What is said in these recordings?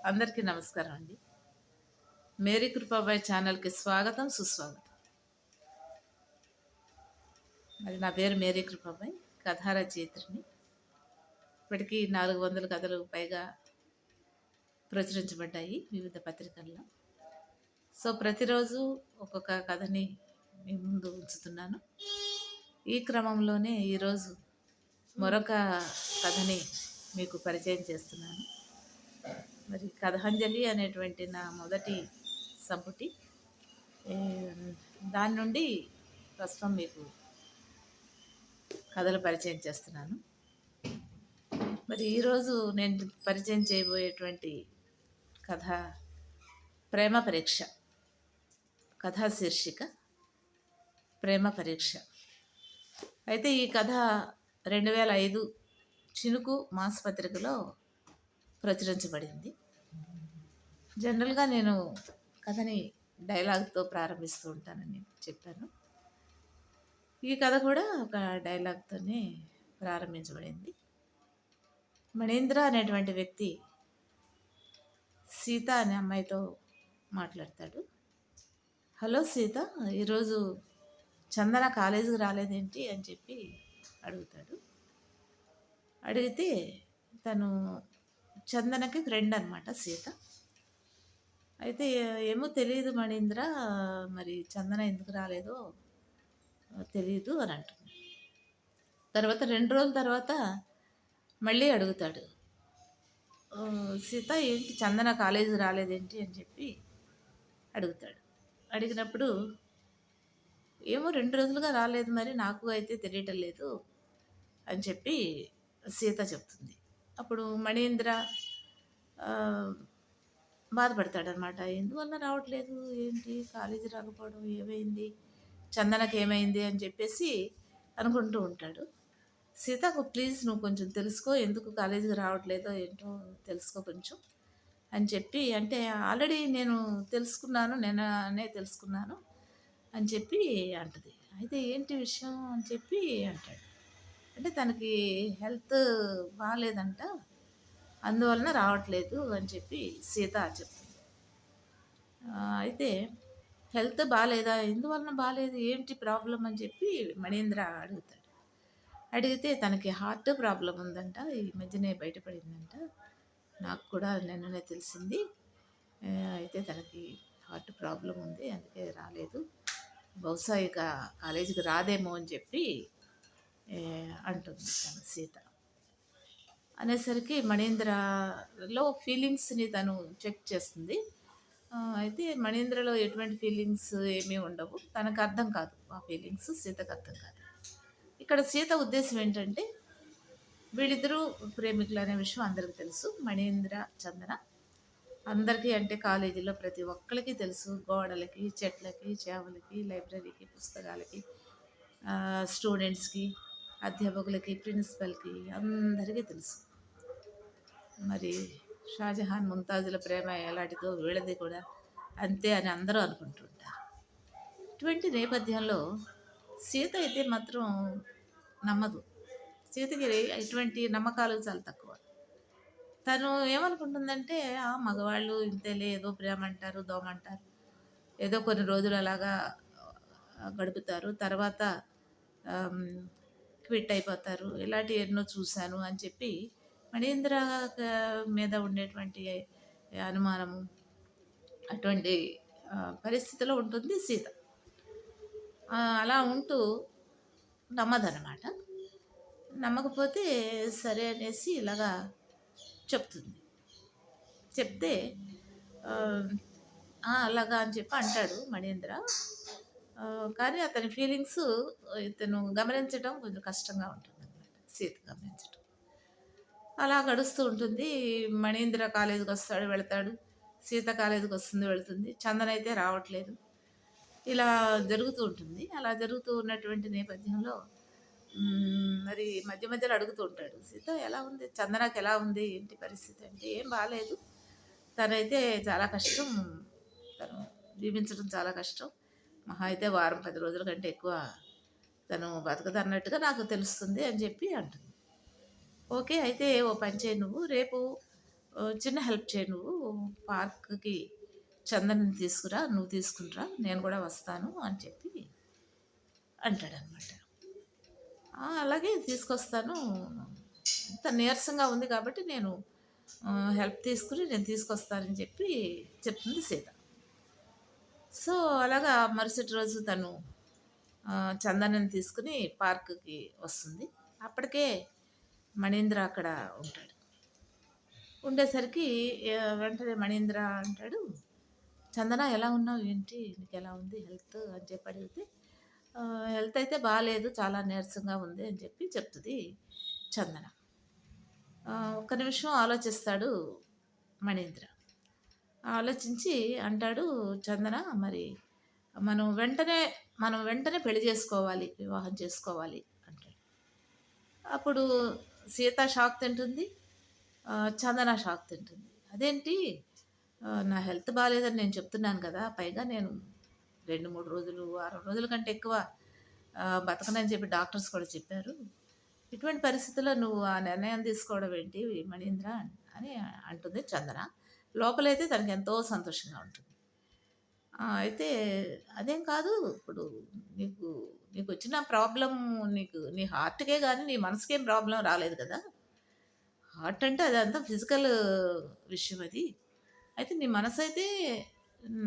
అందరికీ నమస్కారం అండి. మేరీ కృపాబాయ్ ఛానల్కి స్వాగతం, సుస్వాగతం. మరి నా పేరు మేరీ కృపాబాయ్, కథా రచయిత్రిని. ఇప్పటికీ 400 కథలు పైగా ప్రచురించబడ్డాయి వివిధ పత్రికల్లో. సో ప్రతిరోజు ఒక్కొక్క కథని మీ ముందు ఉంచుతున్నాను. ఈ క్రమంలోనే ఈరోజు మరొక కథని మీకు పరిచయం చేస్తున్నాను. మరి కథాంజలి అనేటువంటి నా మొదటి సంపుటి, దాని నుండి ప్రస్తుతం మీకు కథలు పరిచయం చేస్తున్నాను. మరి ఈరోజు నేను పరిచయం చేయబోయేటువంటి కథ ప్రేమ పరీక్ష. కథా శీర్షిక ప్రేమ పరీక్ష. అయితే ఈ కథ 2005 చినుకు మాసపత్రికలో ప్రచురించబడింది. జనరల్గా నేను కథని డైలాగ్తో ప్రారంభిస్తూ ఉంటానని చెప్పాను. ఈ కథ కూడా ఒక డైలాగ్తోనే ప్రారంభించబడింది. మణీంద్ర అనేటువంటి వ్యక్తి సీత అనే అమ్మాయితో మాట్లాడతాడు. హలో సీత, ఈరోజు చందన కాలేజీకి రాలేదేంటి అని చెప్పి అడుగుతాడు. అడిగితే తను చందనకి ఫ్రెండ్ అనమాట సీత. అయితే ఏమో తెలియదు మణీంద్ర, మరి చందన ఎందుకు రాలేదో తెలియదు అని అంటుంది. తర్వాత 2 రోజుల తర్వాత మళ్ళీ అడుగుతాడు, సీత ఏంటి చందన కాలేజీకి రాలేదేంటి అని చెప్పి అడుగుతాడు. అడిగినప్పుడు ఏమో 2 రోజులుగా రాలేదు, మరి నాకు అయితే తెలియటం లేదు అని చెప్పి సీత చెప్తుంది. అప్పుడు మణీంద్ర బాధపడతాడనమాట. ఎందువల్ల రావట్లేదు, ఏంటి కాలేజీ రాకపోవడం, ఏమైంది, చందనకి ఏమైంది అని చెప్పేసి అనుకుంటూ ఉంటాడు. సీతకు ప్లీజ్ నువ్వు కొంచెం తెలుసుకో, ఎందుకు కాలేజీకి రావట్లేదో ఏంటో తెలుసుకో కొంచెం అని చెప్పి, అంటే ఆల్రెడీ నేను తెలుసుకున్నాను, నేనే తెలుసుకున్నాను అని చెప్పి అంటది. అయితే ఏంటి విషయం అని చెప్పి అంటాడు. అంటే తనకి హెల్త్ బాగాలేదంట, అందువలన రావట్లేదు అని చెప్పి సీత చెప్తుంది. అయితే హెల్త్ బాగాలేదా, ఎందువలన బాగాలేదు, ఏంటి ప్రాబ్లం అని చెప్పి మణీంద్ర అడుగుతాడు. అడిగితే తనకి హార్ట్ ప్రాబ్లం ఉందంట, ఈ మధ్యనే బయటపడిందంట, నాకు కూడా నిన్ననే తెలిసింది. అయితే తనకి హార్ట్ ప్రాబ్లం ఉంది, అందుకే రాలేదు, బహుశా ఇక కాలేజీకి రాదేమో అని చెప్పి అంటుంది తను సీత. అనేసరికి మణీంద్రలో ఫీలింగ్స్ని తను చెక్ చేస్తుంది. అయితే మణీంద్రలో ఎటువంటి ఫీలింగ్స్ ఏమీ ఉండవు, తనకు అర్థం కాదు ఆ ఫీలింగ్స్, సీతకు అర్థం కాదు. ఇక్కడ సీత ఉద్దేశం ఏంటంటే వీళ్ళిద్దరూ ప్రేమికులు అనే విషయం అందరికీ తెలుసు. మణీంద్ర చందన అందరికీ, అంటే కాలేజీలో ప్రతి ఒక్కరికి తెలుసు. గోడలకి, చెట్లకి, చేవలకి, లైబ్రరీకి, పుస్తకాలకి, స్టూడెంట్స్కి, అధ్యాపకులకి, ప్రిన్సిపల్కి అందరికీ తెలుసు. మరి షాజహాన్ ముంతాజుల ప్రేమ ఎలాంటిదో వీళ్ళది కూడా అంతే అని అందరూ అనుకుంటుంటారు. ఇటువంటి నేపథ్యంలో సీత అయితే మాత్రం నమ్మదు. సీతకి ఇటువంటి నమ్మకాలు చాలా తక్కువ. తను ఏమనుకుంటుందంటే మగవాళ్ళు ఇంతేలే, ఏదో ప్రేమ అంటారు, దోమ అంటారు, ఏదో కొన్ని రోజులు అలాగా గడుపుతారు, తర్వాత క్విట్ అయిపోతారు, ఇలాంటివి ఎన్నో చూశాను అని చెప్పి మణీంద్ర మీద ఉండేటువంటి అనుమానము, అటువంటి పరిస్థితిలో ఉంటుంది సీత. అలా ఉంటూ నమ్మదన్నమాట. నమ్మకపోతే సరే అనేసి ఇలాగా చెప్తుంది. చెప్తే అలాగా అని చెప్పి అంటాడు మణీంద్ర. కానీ అతని ఫీలింగ్స్ ఇతను గమనించడం కొంచెం కష్టంగా ఉంటుంది అన్నమాట, సీత గమనించడం. అలా గడుస్తూ ఉంటుంది. మణీంద్ర కాలేజీకి వస్తాడు, వెళతాడు, సీత కాలేజీకి వస్తుంది, వెళుతుంది, చందన అయితే రావట్లేదు. ఇలా జరుగుతూ ఉంటుంది. అలా జరుగుతూ ఉన్నటువంటి నేపథ్యంలో మరి మధ్య మధ్యలో అడుగుతూ ఉంటాడు, సీత ఎలా ఉంది, చందనకి ఎలా ఉంది, ఏంటి పరిస్థితి అంటే ఏం బాగాలేదు, తనైతే చాలా కష్టం, తను జీవించడం చాలా కష్టం, మహా అయితే వారం 10 రోజుల కంటే ఎక్కువ తను బతకదన్నట్టుగా నాకు తెలుస్తుంది అని చెప్పి అంటుంది. ఓకే, అయితే ఓ పని చేయి, నువ్వు రేపు చిన్న హెల్ప్ చేయి నువ్వు. పార్క్‌కి చందనని తీసుకురా. నువ్వు తీసుకునిరా. నేను కూడా వస్తాను" అని చెప్పి అంటాడనమాట. అలాగే తీసుకొస్తాను. అంత నీరసంగా ఉంది కాబట్టి నేను హెల్ప్ తీసుకొని నేను తీసుకొస్తానని చెప్పి చెప్తుంది సీత. సో, అలాగా మరుసటి రోజు తను చందనని తీసుకొని పార్క్‌కి వస్తుంది. అప్పటికే మణీంద్ర అక్కడ ఉంటాడు. ఉండేసరికి వెంటనే మణీంద్ర అంటాడు, "చందన ఎలా ఉన్నావు? ఏంటి? నీకెలా ఉంది హెల్త్?" అని చెప్పి అడిగితే, "హెల్త్ అయితే బాలేదు. చాలా నీరసంగా ఉంది" అని చెప్పి చెప్తది చందన. ఒక్క నిమిషం ఆలోచిస్తాడు మణీంద్ర. ఆలోచించి అంటాడు, "చందన మరి మనం వెంటనే మనం వెంటనే పెళ్లి చేసుకోవాలి. వివాహం చేసుకోవాలి" అంటాడు. అప్పుడు సీత షాక్ తింటుంది. చందన షాక్ తింటుంది. "అదేంటి? నా హెల్త్ బాలేదని నేను చెప్తున్నాను కదా! పైగా నేను 2, 3 రోజులు, వారం రోజుల కంటే ఎక్కువ బతకనని చెప్పి డాక్టర్స్ కూడా చెప్పారు. ఇటువంటి పరిస్థితుల్లో నువ్వు ఆ నిర్ణయం తీసుకోవడం ఏంటి మణీంద్ర" అని అంటుంది చందన. లోపలైతే తనకెంతో సంతోషంగా ఉంటుంది. అయితే "అదేం కాదు. ఇప్పుడు నీకు నీకొచ్చిన ప్రాబ్లమ్ నీ హార్ట్‌కే గానీ నీ మనసుకేం ప్రాబ్లమ్ రాలేదు కదా! హార్ట్ అంటే అదంతా ఫిజికల్ విషయం అది. అయితే నీ మనసైతే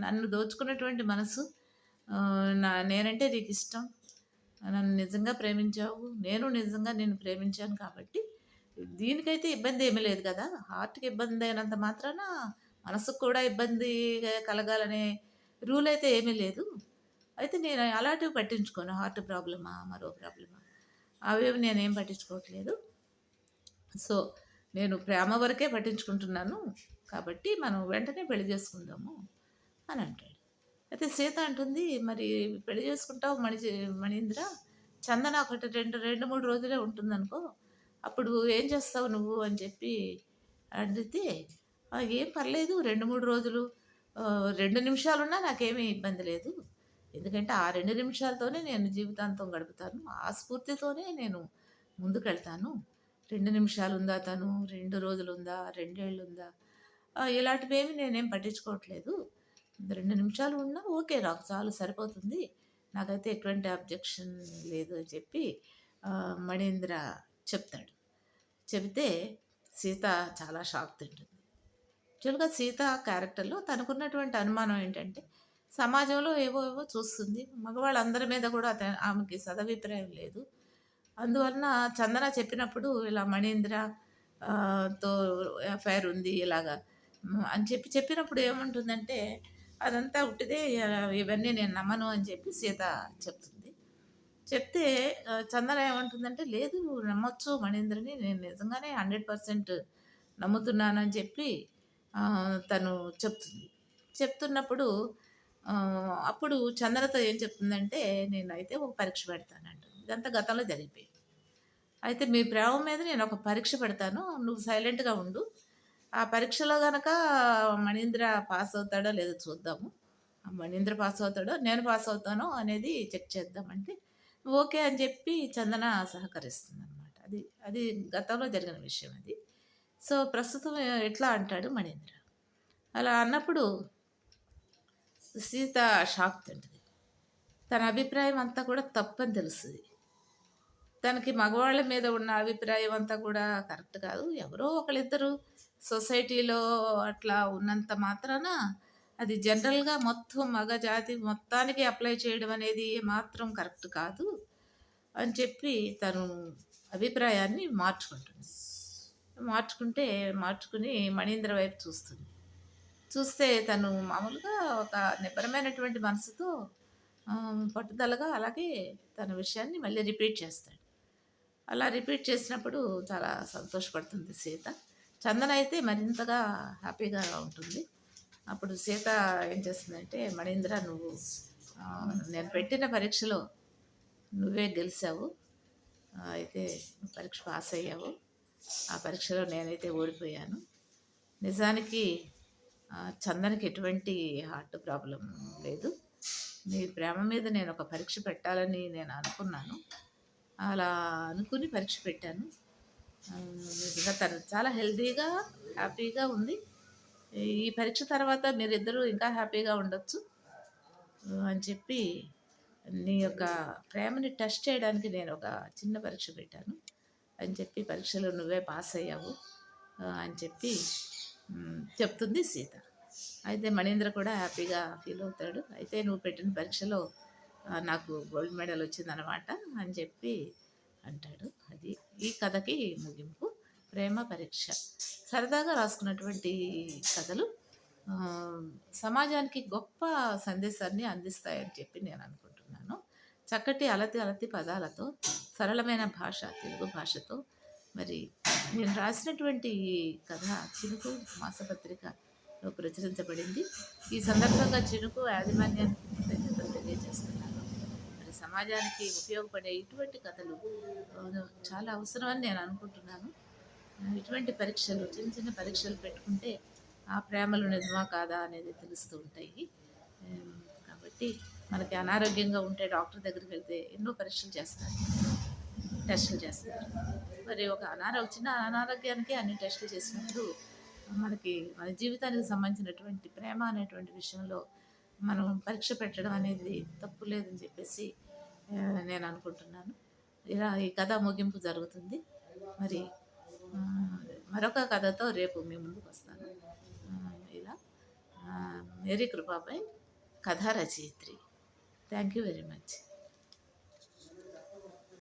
నన్ను దోచుకున్నటువంటి మనసు. నేనంటే నీకిష్టం. నన్ను నిజంగా ప్రేమించావు. నేను నిజంగా నిన్ను ప్రేమించాను కాబట్టి దీనికైతే ఇబ్బందేమీ లేదు కదా! హార్ట్‌కి ఇబ్బందయినంత మాత్రాన మనసుకు కూడా ఇబ్బంది కలగాలనే రూలయితే ఏమీ లేదు. అయితే నేను అలాంటివి పట్టించుకోను. హార్ట్ ప్రాబ్లమా, మరో ప్రాబ్లమా అవేవి నేనేం పట్టించుకోవట్లేదు. సో, నేను ప్రేమ వరకే పట్టించుకుంటున్నాను. కాబట్టి మనం వెంటనే పెళ్లి చేసుకుందాము" అని అంటాడు. అయితే సీత అంటుంది, "మరి పెళ్లి చేసుకుంటావు మణీంద్ర. చందన ఒకటి 2, 3 రోజులే ఉంటుందనుకో. అప్పుడు ఏం చేస్తావు నువ్వు" అని చెప్పి అడిగితే, "ఏం పర్లేదు 2, 3 రోజులు 2 నిమిషాలున్నా నాకేమీ ఇబ్బంది లేదు. ఎందుకంటే ఆ 2 నిమిషాలతోనే నేను జీవితాంతం గడుపుతాను. ఆ స్ఫూర్తితోనే నేను ముందుకెళ్తాను. 2 నిమిషాలుందా తను, 2 రోజులుందా, 2 ఏళ్లుందా ఇలాంటివేమి నేనేం పట్టించుకోవట్లేదు. 2 నిమిషాలు ఉన్నా ఓకే. నాకు చాలు సరిపోతుంది. నాకైతే ఎటువంటి అబ్జెక్షన్ లేదు" అని చెప్పి మణీంద్ర చెప్తాడు. చెబితే సీత చాలా షాక్ తింటుంది. యాక్చువల్‌గా సీత క్యారెక్టర్‌లో తనకున్నటువంటి అనుమానం ఏంటంటే, సమాజంలో ఏవో ఏవో చూస్తుంది. మగవాళ్ళందరి మీద కూడా ఆమెకి సదభిప్రాయం లేదు. అందువలన చందన చెప్పినప్పుడు ఇలా మణీంద్ర తో ఎఫైర్ ఉంది ఇలాగా అని చెప్పినప్పుడు ఏముంటుందంటే, అదంతా ఉట్టిదే, ఇవన్నీ నేను నమ్మను అని చెప్పి సీత చెప్తుంది. చెప్తే చందన ఏమంటుందంటే, "లేదు నమ్మొచ్చు మణీంద్రని. నేను నిజంగానే 100% నమ్ముతున్నానని" చెప్పి తను చెప్తుంది. చెప్తున్నప్పుడు అప్పుడు చందనతో ఏం చెప్తుందంటే, "నేనైతే ఒక పరీక్ష పెడతానంటుంది." ఇదంతా గతంలో జరిగిపోయింది. "అయితే మీ ప్రేమ మీద నేనొక పరీక్ష పెడతాను. నువ్వు సైలెంట్‌గా ఉండు. ఆ పరీక్షలో గనక మణీంద్ర పాస్ అవుతాడో లేదో చూద్దాము. మణీంద్ర పాస్ అవుతాడో, నేను పాస్ అవుతానో అనేది చెక్ చేద్దాం" అంటే, ఓకే అని చెప్పి చందన సహకరిస్తుందనమాట. అది అది గతంలో జరిగిన విషయం అది. సో, ప్రస్తుతం ఎట్లా అంటాడు మణీంద్ర. అలా అన్నప్పుడు సీత షాక్ తింటది. తన అభిప్రాయం అంతా కూడా తప్పని తెలుస్తది. తనకి మగవాళ్ళ మీద ఉన్న అభిప్రాయం అంతా కూడా కరెక్ట్ కాదు. ఎవరో ఒకళ్ళిద్దరు సొసైటీలో అట్లా ఉన్నంత మాత్రాన అది జనరల్‌గా మొత్తం మగ జాతి మొత్తానికి అప్లై చేయడం అనేది మాత్రం కరెక్ట్ కాదు అని చెప్పి తను అభిప్రాయాన్ని మార్చుకుంటుంది. మార్చుకుని మణీంద్ర వైపు చూస్తుంది. చూస్తే తను మామూలుగా ఒక నిబ్బరమైనటువంటి మనసుతో పట్టుదలగా అలాగే తన విషయాన్ని మళ్ళీ రిపీట్ చేస్తాడు. అలా రిపీట్ చేసినప్పుడు చాలా సంతోషపడుతుంది సీత. చందన అయితే మరింతగా హ్యాపీగా ఉంటుంది. అప్పుడు సీత ఏం చేస్తుందంటే, "మణీంద్ర నువ్వు నేను పెట్టిన పరీక్షలో నువ్వే గెలిచావు. అయితే నువ్వు పరీక్ష పాస్ అయ్యావు. ఆ పరీక్షలో నేనైతే ఓడిపోయాను. నిజానికి చందనకి ఎటువంటి హార్ట్ ప్రాబ్లం లేదు. నీ ప్రేమ మీద నేను ఒక పరీక్ష పెట్టాలని నేను అనుకున్నాను. అలా అనుకుని పరీక్ష పెట్టాను. నిజంగా తను చాలా హెల్తీగా, హ్యాపీగా ఉంది. ఈ పరీక్ష తర్వాత మీరిద్దరూ ఇంకా హ్యాపీగా ఉండొచ్చు అని చెప్పి నీ యొక్క ప్రేమని టెస్ట్ చేయడానికి నేను ఒక చిన్న పరీక్ష పెట్టాను అని చెప్పి పరీక్షలో నువ్వే పాస్ అయ్యావు అని చెప్పి చెప్తుంది సీత. అయితే మణీంద్ర కూడా హ్యాపీగా ఫీల్ అవుతాడు. అయితే నువ్వు పెట్టిన పరీక్షలో నాకు గోల్డ్ మెడల్ వచ్చిందనమాట అని చెప్పి అంటాడు. అది ఈ కథకి ముగింపు. ప్రేమ పరీక్ష సరదాగా రాసుకున్నటువంటి కథలు సమాజానికి గొప్ప సందేశాన్ని అందిస్తాయని చెప్పి నేను అనుకుంటున్నాను. చక్కటి అలతి అలతి పదాలతో సరళమైన భాష, తెలుగు భాషతో మరి నేను రాసినటువంటి కథ చినుకు మాసపత్రికలో ప్రచురించబడింది. ఈ సందర్భంగా చినుకు యాజమాన్యానికి కృతజ్ఞతలు తెలియజేస్తున్నాను. మరి సమాజానికి ఉపయోగపడే ఇటువంటి కథలు చాలా అవసరమని నేను అనుకుంటున్నాను. ఇటువంటి పరీక్షలు చిన్న చిన్న పరీక్షలు పెట్టుకుంటే ఆ ప్రేమలు నిజమా కాదా అనేది తెలుస్తూ ఉంటాయి. కాబట్టి మనకి అనారోగ్యంగా ఉంటే డాక్టర్ దగ్గరికి వెళ్తే ఎన్నో పరీక్షలు చేస్తారు, టెస్టులు చేస్తారు. మరి ఒక చిన్న అనారోగ్యానికి అన్ని టెస్టులు చేసినప్పుడు మనకి మన జీవితానికి సంబంధించినటువంటి ప్రేమ అనేటువంటి విషయంలో మనం పరీక్ష పెట్టడం అనేది తప్పు లేదని చెప్పేసి నేను అనుకుంటున్నాను. ఇలా ఈ కథ ముగింపు జరుగుతుంది. మరి మరొక కథతో రేపు మీ ముందుకు వస్తాను. ఇలా మేరీ కృపాపై కథా రచయిత్రి. Thank you very much.